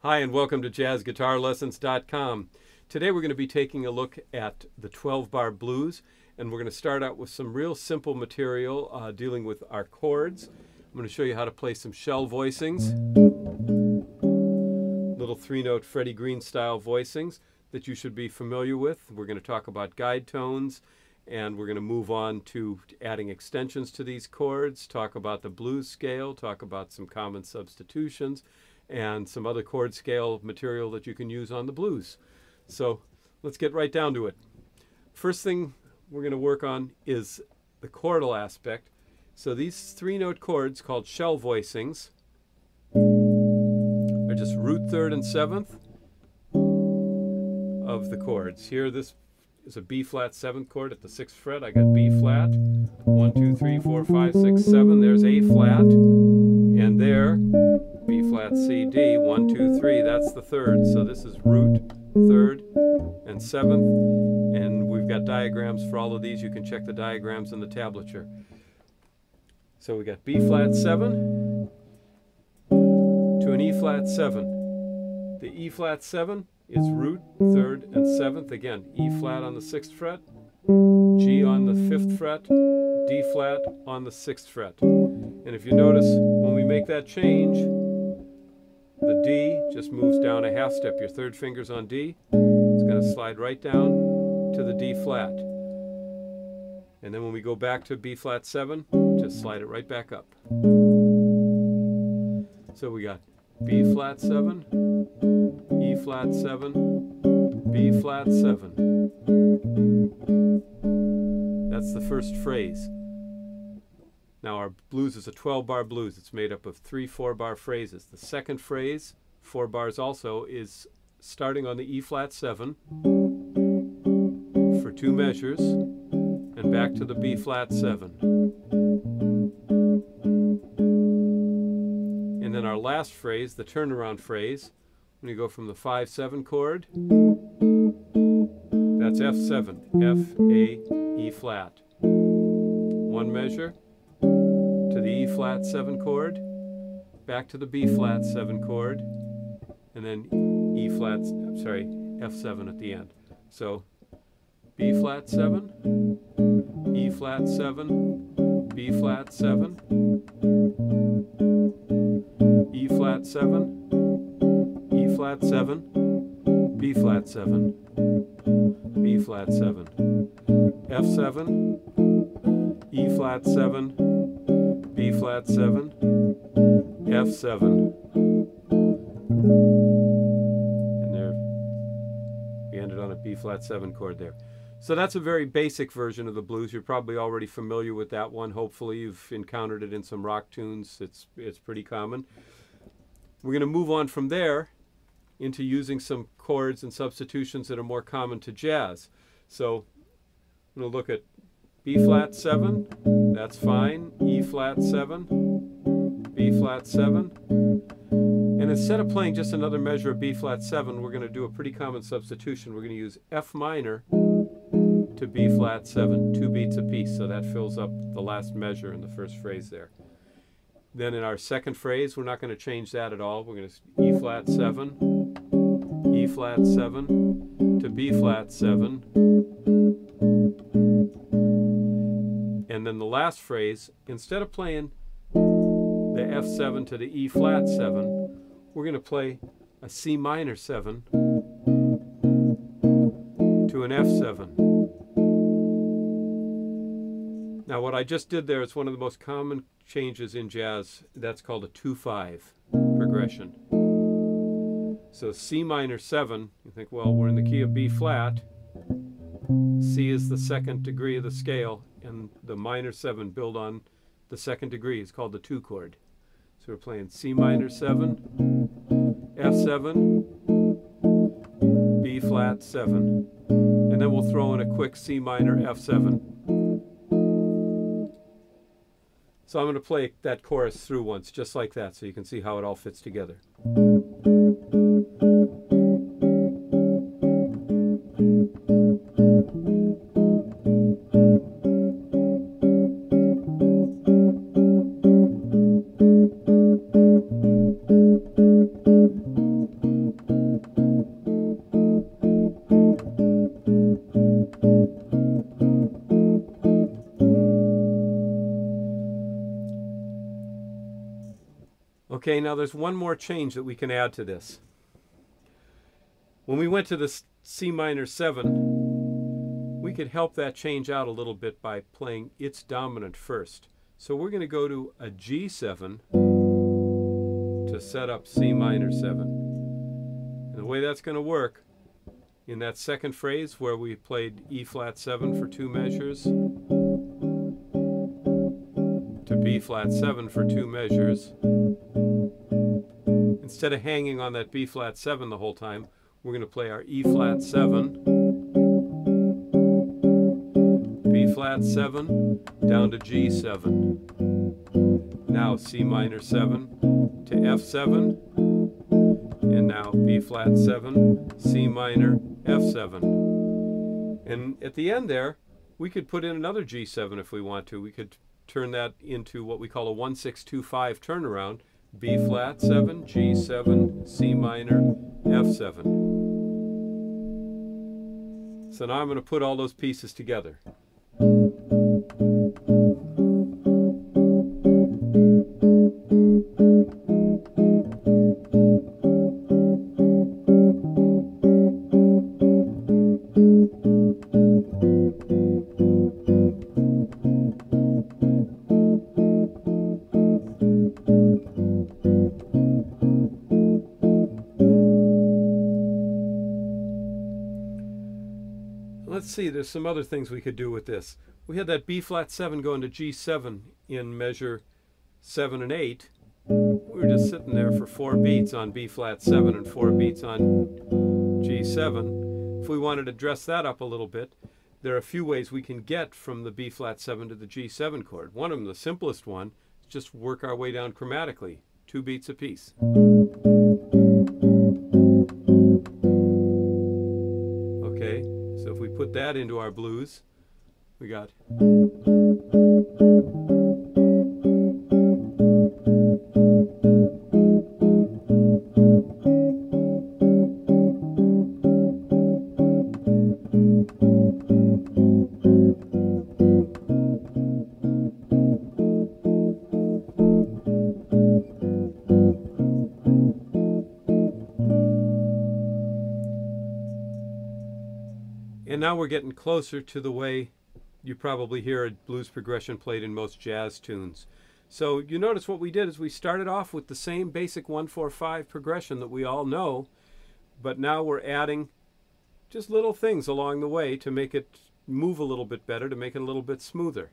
Hi, and welcome to JazzGuitarLessons.com. Today we're going to be taking a look at the 12-bar blues, and we're going to start out with some real simple material dealing with our chords. I'm going to show you how to play some shell voicings, little three-note Freddie Green style voicings that you should be familiar with. We're going to talk about guide tones, and we're going to move on to adding extensions to these chords, talk about the blues scale, talk about some common substitutions, and some other chord scale material that you can use on the blues. So let's get right down to it. First thing we're going to work on is the chordal aspect. So these three-note chords called shell voicings are just root, third, and seventh of the chords. Here this is a B flat seventh chord at the 6th fret. I got B flat, 1, 2, 3, 4, 5, 6, 7. There's A flat, and there B flat C D, 1, 2, 3, that's the third. So this is root, third, and seventh. And we've got diagrams for all of these. You can check the diagrams in the tablature. So we got B flat 7 to an E flat 7. The E flat 7 is root, third, and seventh. Again, E flat on the 6th fret, G on the 5th fret, D flat on the 6th fret. And if you notice, when we make that change, the D just moves down a half step. Your third finger's on D. It's going to slide right down to the D flat. And then when we go back to B flat 7, just slide it right back up. So we got B flat 7, E flat 7, B flat 7. That's the first phrase. Now our blues is a 12-bar blues. It's made up of 3 4-bar phrases. The second phrase, 4 bars also, is starting on the E flat 7 for 2 measures and back to the B flat 7. And then our last phrase, the turnaround phrase, when you go from the 5-7 chord, that's F7, F, A, E flat. 1 measure to the E flat 7 chord, back to the B flat 7 chord, and then E flat, F7 at the end. So B flat 7, E flat 7, B flat 7, E flat 7, E flat 7, B flat 7, B flat 7, F7, E flat 7, B flat 7, F7. And there, we ended on a B flat 7 chord there. So that's a very basic version of the blues. You're probably already familiar with that one. Hopefully you've encountered it in some rock tunes. It's pretty common. We're going to move on from there into using some chords and substitutions that are more common to jazz. So I'm going to look at B flat 7, that's fine, E flat 7, B flat 7. And instead of playing just another measure of B flat 7, we're going to do a pretty common substitution. We're going to use F minor to B flat 7, 2 beats apiece, so that fills up the last measure in the first phrase there. Then in our second phrase, we're not going to change that at all. We're going to E flat 7, E flat 7 to B flat 7. And then the last phrase, instead of playing the F7 to the E flat 7, we're going to play a C minor 7 to an F7. Now what I just did there is one of the most common changes in jazz. That's called a 2-5 progression. So C minor 7, you think, well, we're in the key of B flat. C is the 2nd degree of the scale, and the minor 7 build on the 2nd degree. It's called the 2 chord. So we're playing C minor 7, F7, B flat 7, and then we'll throw in a quick C minor F7. So I'm going to play that chorus through once, just like that, so you can see how it all fits together. Okay, now there's one more change that we can add to this. When we went to the C minor 7, we could help that change out a little bit by playing its dominant first. So we're going to go to a G7 to set up C minor 7. And the way that's going to work, in that second phrase where we played E flat 7 for 2 measures, to B flat 7 for 2 measures, instead of hanging on that B flat 7 the whole time, we're going to play our E flat 7, B flat 7, down to G7. Now C minor 7 to F7, and now B flat 7, C minor, F7. And at the end there, we could put in another G7 if we want to. We could turn that into what we call a 1-6-2-5 turnaround. B flat 7, G7, C minor, F7. So now I'm going to put all those pieces together. Let's see, there's some other things we could do with this. We had that B flat 7 going to G7 in measure 7 and 8. We were just sitting there for 4 beats on B flat 7 and 4 beats on G7. If we wanted to dress that up a little bit, there are a few ways we can get from the B flat 7 to the G7 chord. One of them, the simplest one, is just work our way down chromatically, 2 beats apiece. Okay, so if we put that into our blues, we got and now we're getting closer to the way you probably hear a blues progression played in most jazz tunes. So you notice what we did is we started off with the same basic 1-4-5 progression that we all know, but now we're adding just little things along the way to make it move a little bit better, to make it a little bit smoother.